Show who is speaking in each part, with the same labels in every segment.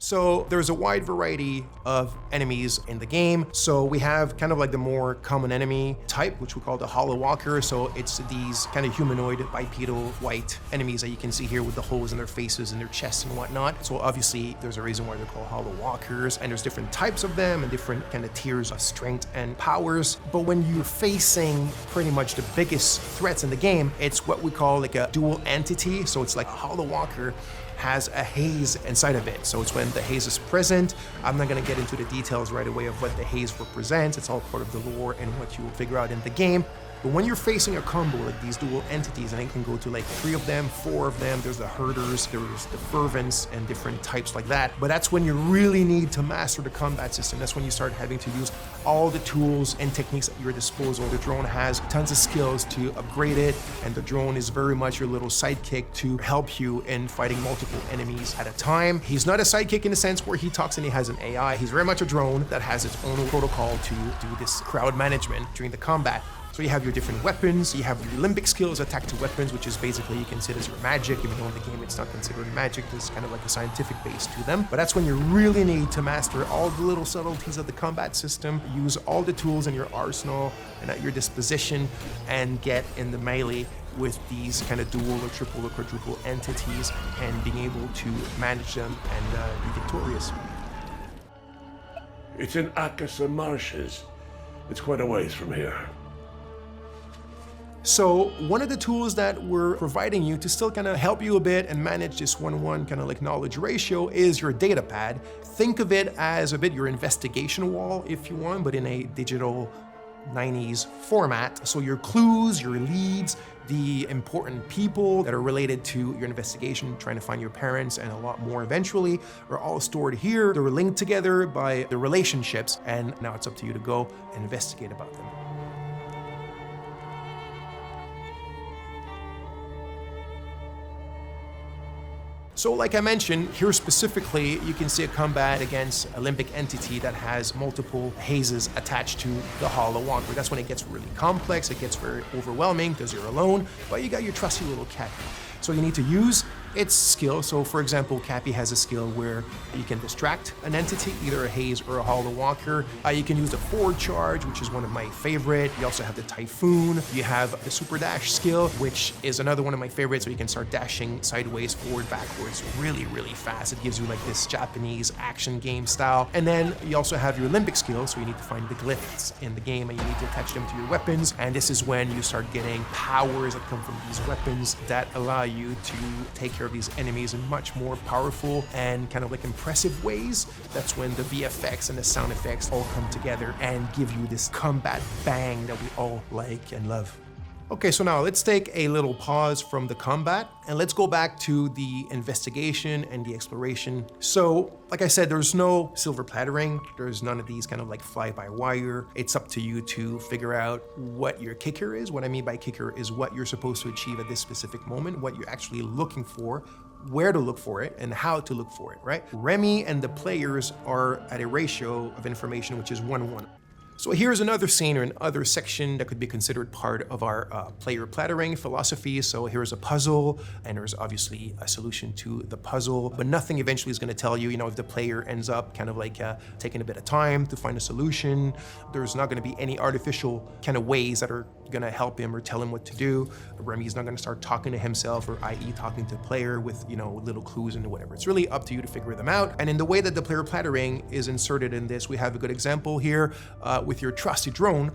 Speaker 1: So there's a wide variety of enemies in the game. So we have kind of like the more common enemy type, which we call the Hollow Walker. So it's these kind of humanoid bipedal white enemies that you can see here with the holes in their faces and their chests and whatnot. So obviously there's a reason why they're called Hollow Walkers, and there's different types of them and different kind of tiers of strength and powers. But when you're facing pretty much the biggest threats in the game, it's what we call like a dual entity. So it's like a Hollow Walker has a haze inside of it. So it's when the haze is present. I'm not going to get into the details right away of what the haze represents. It's all part of the lore and what you will figure out in the game. But when you're facing a combo like these dual entities, and it can go to like 3 of them, 4 of them, there's the herders, there's the fervents, and different types like that. But that's when you really need to master the combat system. That's when you start having to use all the tools and techniques at your disposal. The drone has tons of skills to upgrade it, and the drone is very much your little sidekick to help you in fighting multiple enemies at a time. He's not a sidekick in the sense where he talks and he has an AI. He's very much a drone that has its own protocol to do this crowd management during the combat. So you have your different weapons, you have your limbic skills, attack to weapons, which is basically you consider as your magic, even though in the game it's not considered magic, there's kind of like a scientific base to them. But that's when you really need to master all the little subtleties of the combat system, use all the tools in your arsenal and at your disposition, and get in the melee with these kind of dual or triple or quadruple entities and being able to manage them and be victorious.
Speaker 2: It's in Akasa Marshes. It's quite a ways from here.
Speaker 1: So one of the tools that we're providing you to still kind of help you a bit and manage this 1-1 kind of like knowledge ratio is your data pad. Think of it as a bit your investigation wall, if you want, but in a digital 90s format. So your clues, your leads, the important people that are related to your investigation, trying to find your parents and a lot more eventually, are all stored here. They're linked together by the relationships, and now it's up to you to go and investigate about them. So like I mentioned, here specifically, you can see a combat against a limbic entity that has multiple hazes attached to the Hollow Walker. That's when it gets really complex, it gets very overwhelming because you're alone, but you got your trusty little Cappy. So you need to use its skill. So for example, Cappy has a skill where you can distract an entity, either a haze or a Hollow Walker. You can use the forward charge, which is one of my favorite. You also have the Typhoon. You have the super dash skill, which is another one of my favorites. So you can start dashing sideways, forward, backwards, really, really fast. It gives you like this Japanese action game style. And then you also have your limbic skill. So you need to find the glyphs in the game and you need to attach them to your weapons. And this is when you start getting powers that come from these weapons that allow you to take care of these enemies in much more powerful and kind of like impressive ways. That's when the VFX and the sound effects all come together and give you this combat bang that we all like and love. Okay, so now let's take a little pause from the combat and let's go back to the investigation and the exploration. So, like I said, there's no silver plattering. There's none of these kind of like fly-by-wire. It's up to you to figure out what your kicker is. What I mean by kicker is what you're supposed to achieve at this specific moment, what you're actually looking for, where to look for it, and how to look for it, right? Remy and the players are at a ratio of information which is 1-1. So here's another scene or another section that could be considered part of our player plattering philosophy. So here's a puzzle, and there's obviously a solution to the puzzle, but nothing eventually is going to tell you, if the player ends up kind of like taking a bit of time to find a solution. There's not going to be any artificial kind of ways that are going to help him or tell him what to do. Remy's not going to start talking to himself, or i.e. talking to the player with, little clues and whatever. It's really up to you to figure them out. And in the way that the player plattering is inserted in this, we have a good example here with your trusty drone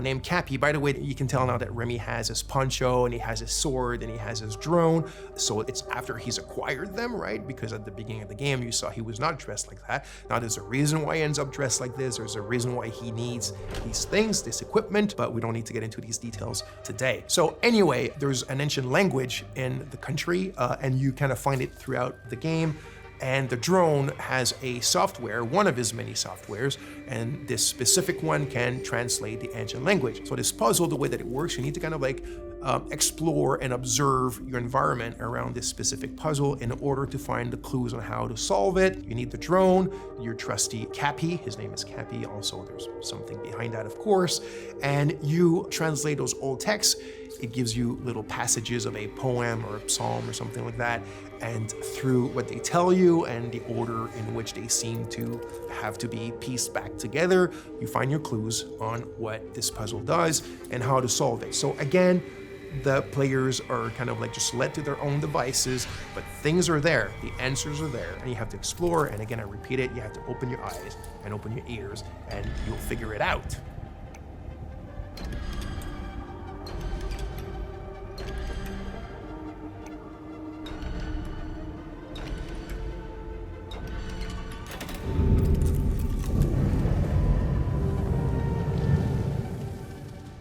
Speaker 1: named Cappy. By the way, you can tell now that Remy has his poncho and he has his sword and he has his drone. So it's after he's acquired them, right? Because at the beginning of the game, you saw he was not dressed like that. Now there's a reason why he ends up dressed like this. There's a reason why he needs these things, this equipment, but we don't need to get into these details today. So anyway, there's an ancient language in the country and you kind of find it throughout the game. And the drone has a software, one of his many softwares, and this specific one can translate the ancient language. So this puzzle, the way that it works, you need to kind of like explore and observe your environment around this specific puzzle in order to find the clues on how to solve it. You need the drone, your trusty Cappy, his name is Cappy, also there's something behind that of course, and you translate those old texts It gives you little passages of a poem or a psalm or something like that, and through what they tell you and the order in which they seem to have to be pieced back together, you find your clues on what this puzzle does and how to solve it. So again, the players are kind of like just led to their own devices, but things are there, the answers are there, and you have to explore. And again, I repeat it, you have to open your eyes and open your ears, and you'll figure it out.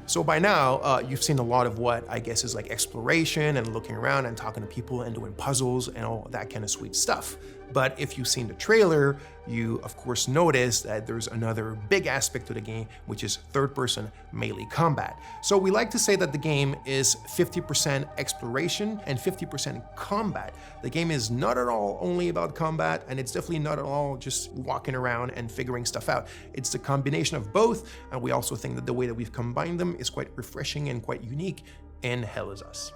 Speaker 1: So by now, you've seen a lot of what I guess is like exploration and looking around and talking to people and doing puzzles and all that kind of sweet stuff. But if you've seen the trailer, you of course notice that there's another big aspect to the game, which is third-person melee combat. So we like to say that the game is 50% exploration and 50% combat. The game is not at all only about combat, and it's definitely not at all just walking around and figuring stuff out. It's the combination of both, and we also think that the way that we've combined them is quite refreshing and quite unique in Hell Is Us.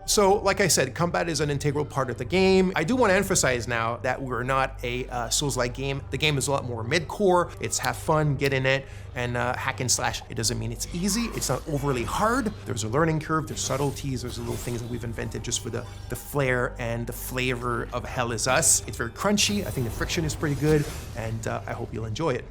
Speaker 1: So, like I said, combat is an integral part of the game. I do want to emphasize now that we're not a Souls-like game. The game is a lot more mid-core. It's have fun, get in it, and hack and slash. It doesn't mean it's easy. It's not overly hard. There's a learning curve, there's subtleties, there's little things that we've invented just for the flair and the flavor of Hell Is Us. It's very crunchy. I think the friction is pretty good, and I hope you'll enjoy it.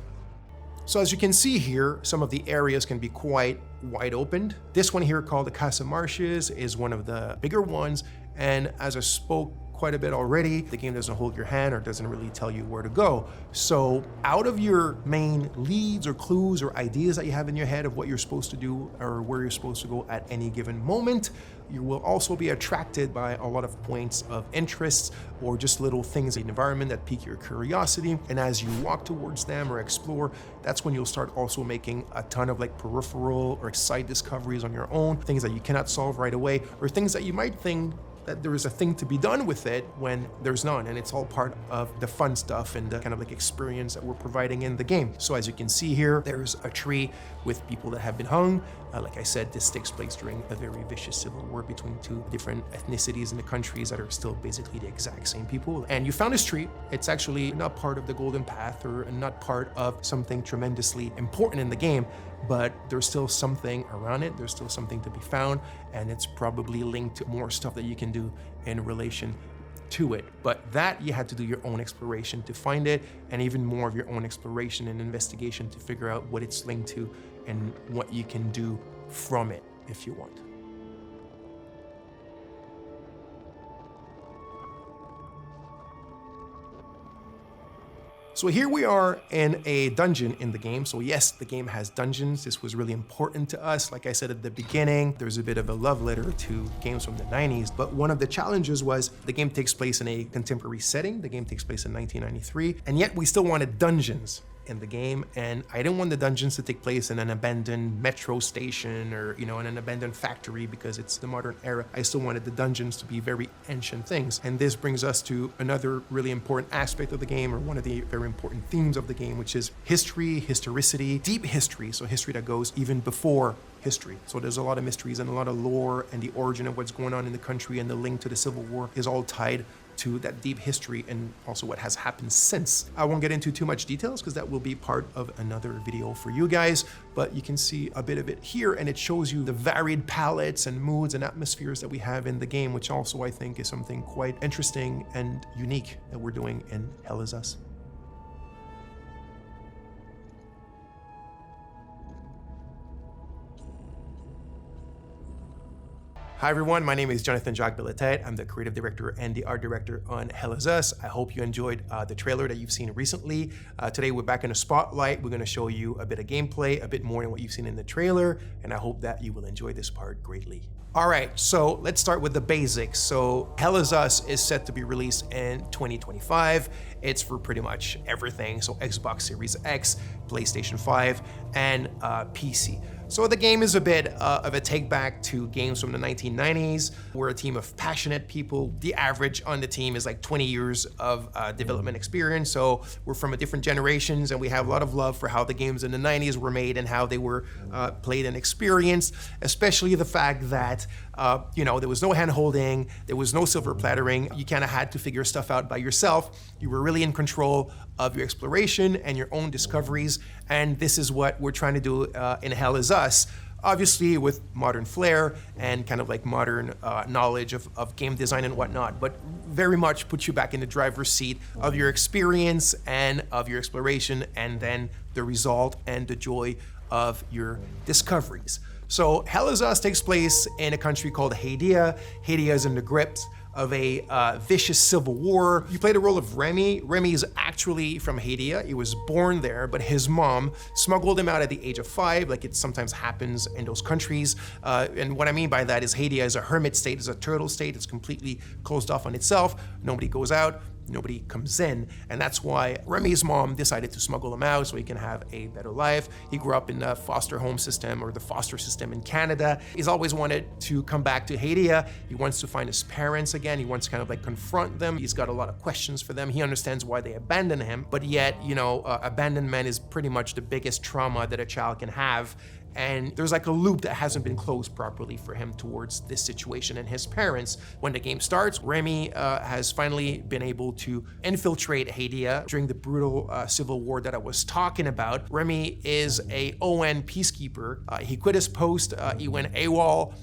Speaker 1: So as you can see here, some of the areas can be quite wide opened. This one here called the Casa Marshes is one of the bigger ones. And as I spoke quite a bit already, the game doesn't hold your hand or doesn't really tell you where to go. So out of your main leads or clues or ideas that you have in your head of what you're supposed to do or where you're supposed to go at any given moment, you will also be attracted by a lot of points of interest or just little things in the environment that pique your curiosity. And as you walk towards them or explore, that's when you'll start also making a ton of like peripheral or side discoveries on your own, things that you cannot solve right away, or things that you might think that there is a thing to be done with it when there's none, and it's all part of the fun stuff and the kind of like experience that we're providing in the game. So as you can see here, there's a tree with people that have been hung. Like I said, this takes place during a very vicious civil war between two different ethnicities in the countries that are still basically the exact same people. And you found this tree. It's actually not part of the Golden Path or not part of something tremendously important in the game, but there's still something around it. There's still something to be found, and it's probably linked to more stuff that you can do in relation to it. But that you had to do your own exploration to find it, and even more of your own exploration and investigation to figure out what it's linked to and what you can do from it if you want. So here we are in a dungeon in the game. So yes, the game has dungeons. This was really important to us. Like I said at the beginning, there's a bit of a love letter to games from the 90s, but one of the challenges was the game takes place in a contemporary setting. The game takes place in 1993, and yet we still wanted dungeons in the game, and I didn't want the dungeons to take place in an abandoned metro station or, you know, in an abandoned factory because it's the modern era. I still wanted the dungeons to be very ancient things. And this brings us to another really important aspect of the game, or one of the very important themes of the game, which is history, historicity, deep history. So history that goes even before history. So there's a lot of mysteries and a lot of lore, and the origin of what's going on in the country and the link to the Civil War is all tied to that deep history and also what has happened since. I won't get into too much details because that will be part of another video for you guys, but you can see a bit of it here, and it shows you the varied palettes and moods and atmospheres that we have in the game, which also I think is something quite interesting and unique that we're doing in Hell Is Us. Hi everyone, my name is Jonathan Jacques Belatet. I'm the creative director and the art director on Hell Is Us. I hope you enjoyed the trailer that you've seen recently. Today we're back in the spotlight. We're gonna show you a bit of gameplay, a bit more than what you've seen in the trailer, and I hope that you will enjoy this part greatly. All right, so let's start with the basics. So Hell Is Us is set to be released in 2025. It's for pretty much everything. So Xbox Series X, PlayStation 5, and PC. So the game is a bit of a take back to games from the 1990s. We're a team of passionate people. The average on the team is like 20 years of development experience. So we're from a different generations, and we have a lot of love for how the games in the 90s were made and how they were played and experienced, especially the fact that there was no hand-holding, there was no silver plattering. You kind of had to figure stuff out by yourself. You were really in control of your exploration and your own discoveries, and this is what we're trying to do in Hell Is Us. Obviously with modern flair and kind of like modern knowledge of game design and whatnot, but very much puts you back in the driver's seat of your experience and of your exploration, and then the result and the joy of your discoveries. So Hell Is Us takes place in a country called Hadia. Hadia is in the grips of a vicious civil war. You play the role of Remy. Remy is actually from Hadia. He was born there, but his mom smuggled him out at the age of 5, like it sometimes happens in those countries. And what I mean by that is Hadia is a hermit state, is a turtle state. It's completely closed off on itself. Nobody goes out, nobody comes in, and that's why Remy's mom decided to smuggle him out so he can have a better life. He grew up in the foster home system, or the foster system in Canada. He's always wanted to come back to Hadia. He wants to find his parents again. He wants to kind of like confront them. He's got a lot of questions for them. He understands why they abandoned him, but yet, abandonment is pretty much the biggest trauma that a child can have. And there's like a loop that hasn't been closed properly for him towards this situation and his parents. When the game starts, Remy has finally been able to infiltrate Hadia during the brutal civil war that I was talking about. Remy is a ON peacekeeper. He quit his post, he went AWOL,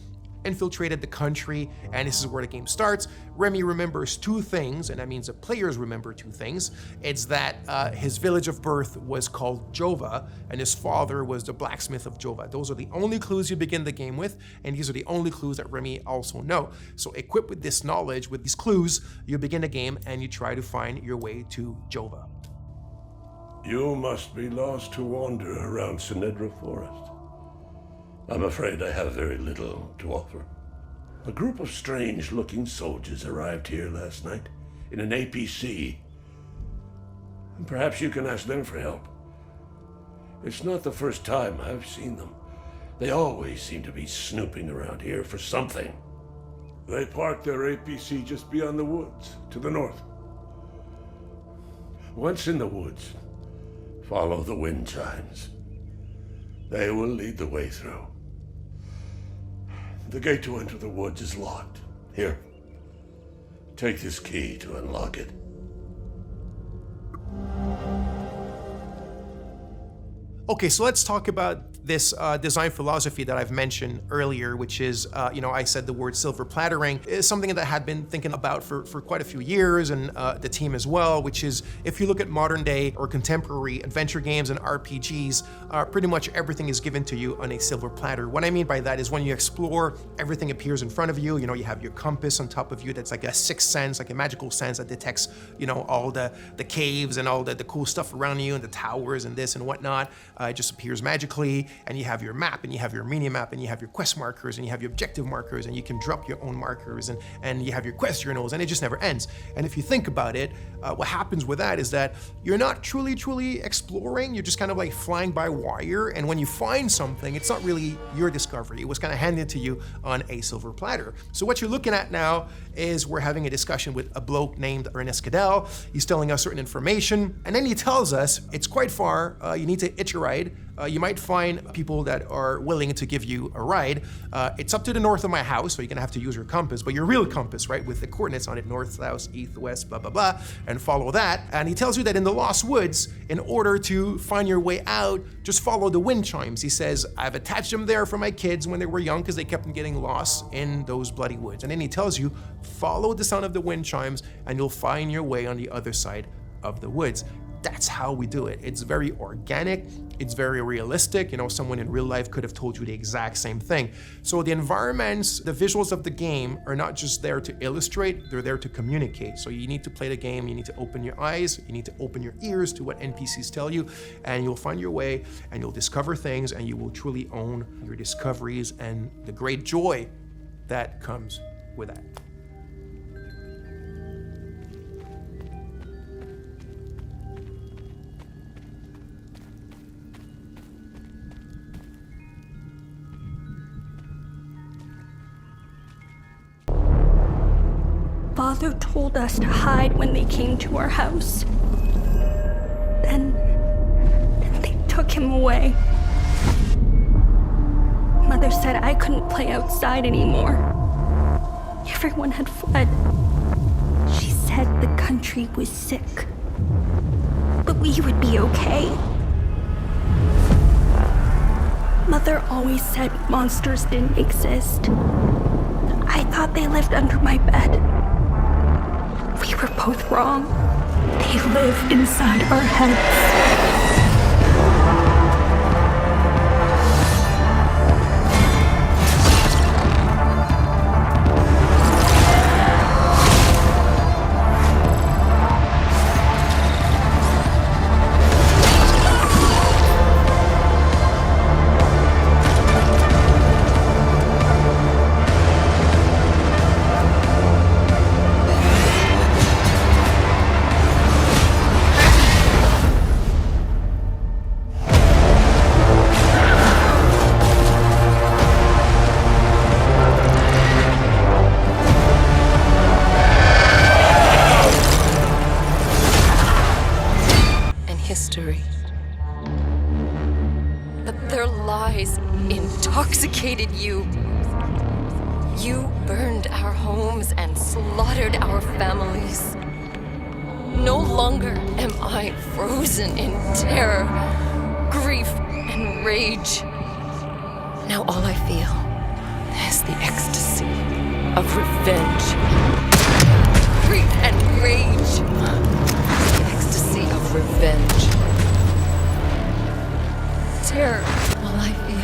Speaker 1: infiltrated the country, and this is where the game starts. Remy remembers 2 things, and that means the players remember 2 things. It's that his village of birth was called Jova, and his father was the blacksmith of Jova. Those are the only clues you begin the game with, and these are the only clues that Remy also know. So equipped with this knowledge, with these clues, you begin the game and you try to find your way to Jova.
Speaker 2: You must be lost to wander around Sinedra Forest. I'm afraid I have very little to offer. A group of strange-looking soldiers arrived here last night in an APC. And perhaps you can ask them for help. It's not the first time I've seen them. They always seem to be snooping around here for something. They parked their APC just beyond the woods, to the north. Once in the woods, follow the wind chimes. They will lead the way through. The gate to enter the woods is locked. Here, take this key to unlock it.
Speaker 1: Okay, so let's talk about this design philosophy that I've mentioned earlier, which is, I said the word silver plattering, is something that I had been thinking about for quite a few years, and the team as well, which is, if you look at modern day or contemporary adventure games and RPGs, pretty much everything is given to you on a silver platter. What I mean by that is when you explore, everything appears in front of you. You have your compass on top of you that's like a sixth sense, like a magical sense that detects, all the caves and all the cool stuff around you and the towers and this and whatnot. It just appears magically, and you have your map, and you have your mini map, and you have your quest markers, and you have your objective markers, and you can drop your own markers, and you have your quest journals, and it just never ends. And if you think about it, what happens with that is that you're not truly exploring. You're just kind of like flying by wire, and when you find something, it's not really your discovery. It was kind of handed to you on a silver platter. So what you're looking at now is we're having a discussion with a bloke named Ernest Cadell. He's telling us certain information, and then he tells us it's quite far. You need to hitch a ride. You might find people that are willing to give you a ride. It's up to the north of my house, so you're gonna have to use your compass, but your real compass, right, with the coordinates on it, north, south, east, west, blah, blah, blah, and follow that. And he tells you that in the Lost Woods, in order to find your way out, just follow the wind chimes. He says, I've attached them there for my kids when they were young because they kept on getting lost in those bloody woods. And then he tells you, follow the sound of the wind chimes and you'll find your way on the other side of the woods. That's how we do it. It's very organic. It's very realistic. Someone in real life could have told you the exact same thing. So the environments, the visuals of the game are not just there to illustrate, they're there to communicate. So you need to play the game, you need to open your eyes, you need to open your ears to what NPCs tell you, and you'll find your way, and you'll discover things, and you will truly own your discoveries and the great joy that comes with that.
Speaker 3: Father told us to hide when they came to our house. Then they took him away. Mother said I couldn't play outside anymore. Everyone had fled. She said the country was sick, but we would be okay. Mother always said monsters didn't exist. I thought they lived under my bed. We were both wrong. They live inside our heads.
Speaker 4: History. But their lies intoxicated you. You burned our homes and slaughtered our families. No longer am I frozen in terror, grief, and rage. Now all I feel is the ecstasy of revenge. Grief and rage. The ecstasy of revenge. Terror, all I feel.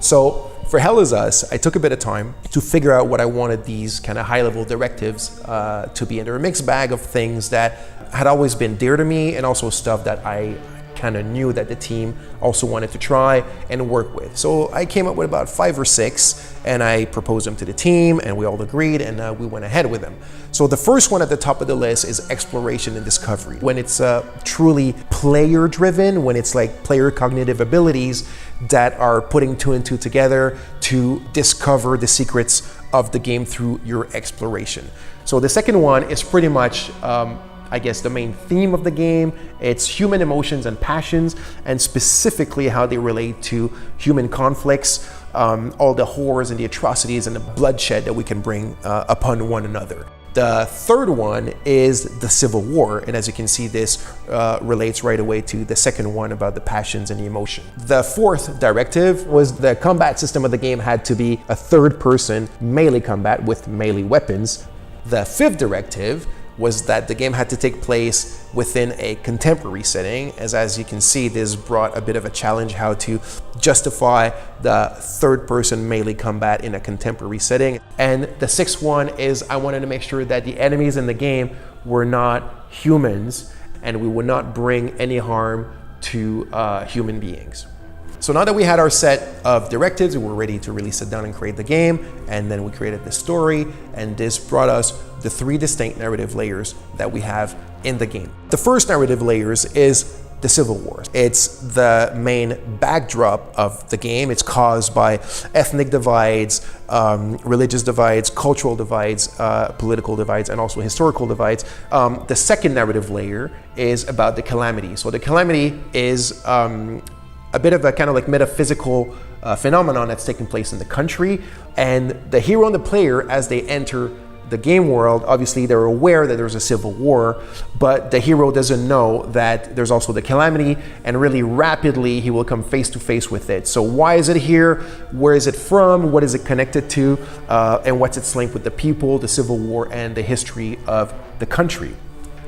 Speaker 1: So for Hell Is Us, I took a bit of time to figure out what I wanted these kind of high-level directives to be. And they're a mixed bag of things that had always been dear to me and also stuff that I kind of knew that the team also wanted to try and work with. So I came up with about 5 or 6 and I proposed them to the team and we all agreed and we went ahead with them. So the first one at the top of the list is exploration and discovery. When it's truly player driven, when it's like player cognitive abilities that are putting 2 and 2 together to discover the secrets of the game through your exploration. So the second one is pretty much I guess the main theme of the game. It's human emotions and passions, and specifically how they relate to human conflicts, all the horrors and the atrocities and the bloodshed that we can bring upon one another. The third one is the Civil War, and as you can see, this relates right away to the second one about the passions and the emotion. The fourth directive was the combat system of the game had to be a third-person melee combat with melee weapons. The fifth directive was that the game had to take place within a contemporary setting. As you can see, this brought a bit of a challenge how to justify the third-person melee combat in a contemporary setting. And the sixth one is I wanted to make sure that the enemies in the game were not humans and we would not bring any harm to human beings. So now that we had our set of directives, we were ready to really sit down and create the game, and then we created the story, and this brought us the 3 distinct narrative layers that we have in the game. The first narrative layers is the Civil War. It's the main backdrop of the game. It's caused by ethnic divides, religious divides, cultural divides, political divides, and also historical divides. The second narrative layer is about the calamity. So the calamity is a bit of a kind of like metaphysical phenomenon that's taking place in the country, and the hero and the player, as they enter the game world, obviously they're aware that there's a civil war, but the hero doesn't know that there's also the calamity, and really rapidly he will come face to face with it. So why is it here? Where is it from? What is it connected to? And what's its link with the people, the civil war, and the history of the country?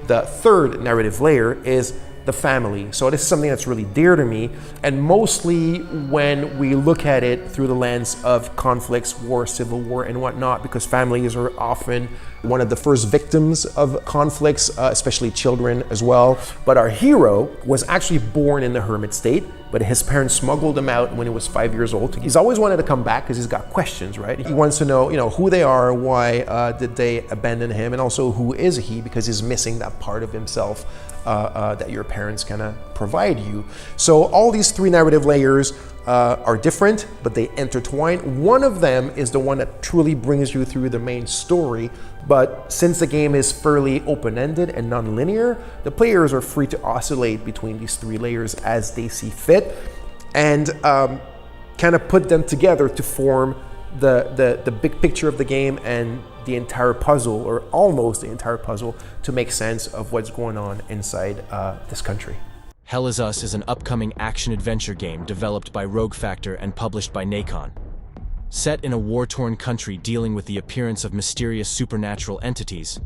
Speaker 1: The third narrative layer is the family. So this is something that's really dear to me, and mostly when we look at it through the lens of conflicts, war, civil war, and whatnot, because families are often one of the first victims of conflicts, especially children as well. But our hero was actually born in the hermit state, but his parents smuggled him out when he was 5 years old. He's always wanted to come back because he's got questions, right? He wants to know, who they are, why did they abandon him, and also who is he, because he's missing that part of himself that your parents kind of provide you. So all these three narrative layers are different, but they intertwine. One of them is the one that truly brings you through the main story, but since the game is fairly open-ended and non-linear, the players are free to oscillate between these three layers as they see fit, and kind of put them together to form the big picture of the game and the entire puzzle, or almost the entire puzzle, to make sense of what's going on inside this country.
Speaker 5: Hell Is Us is an upcoming action-adventure game developed by Rogue Factor and published by Nacon. Set in a war-torn country dealing with the appearance of mysterious supernatural entities,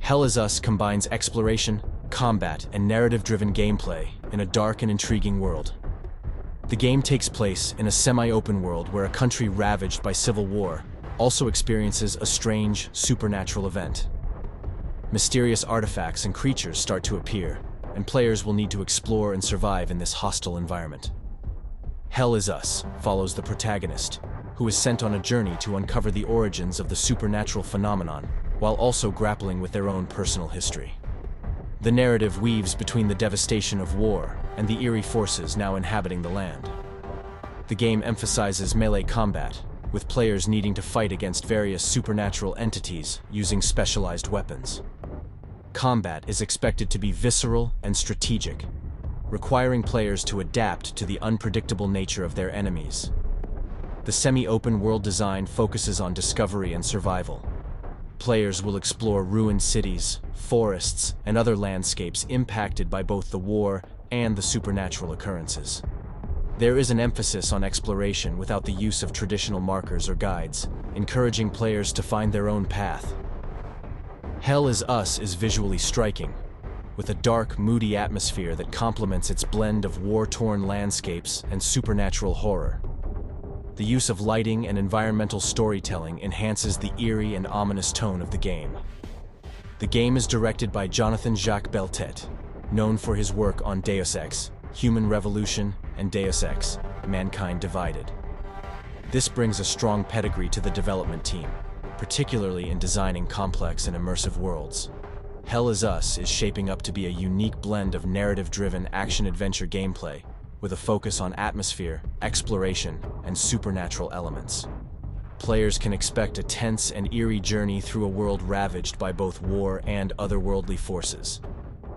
Speaker 5: Hell Is Us combines exploration, combat, and narrative-driven gameplay in a dark and intriguing world. The game takes place in a semi-open world where a country ravaged by civil war also experiences a strange, supernatural event. Mysterious artifacts and creatures start to appear, and players will need to explore and survive in this hostile environment. Hell Is Us follows the protagonist, who is sent on a journey to uncover the origins of the supernatural phenomenon, while also grappling with their own personal history. The narrative weaves between the devastation of war and the eerie forces now inhabiting the land. The game emphasizes melee combat, with players needing to fight against various supernatural entities using specialized weapons. Combat is expected to be visceral and strategic, requiring players to adapt to the unpredictable nature of their enemies. The semi-open world design focuses on discovery and survival. Players will explore ruined cities, forests, and other landscapes impacted by both the war and the supernatural occurrences. There is an emphasis on exploration without the use of traditional markers or guides, encouraging players to find their own path. Hell Is Us is visually striking, with a dark, moody atmosphere that complements its blend of war-torn landscapes and supernatural horror. The use of lighting and environmental storytelling enhances the eerie and ominous tone of the game. The game is directed by Jonathan Jacques Beltet, known for his work on Deus Ex, Human Revolution, and Deus Ex, Mankind Divided. This brings a strong pedigree to the development team, particularly in designing complex and immersive worlds. Hell Is Us is shaping up to be a unique blend of narrative-driven action-adventure gameplay, with a focus on atmosphere, exploration, and supernatural elements. Players can expect a tense and eerie journey through a world ravaged by both war and otherworldly forces.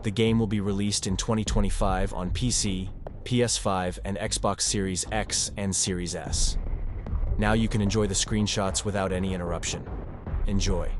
Speaker 5: The game will be released in 2025 on PC, PS5, and Xbox Series X and Series S. Now you can enjoy the screenshots without any interruption. Enjoy.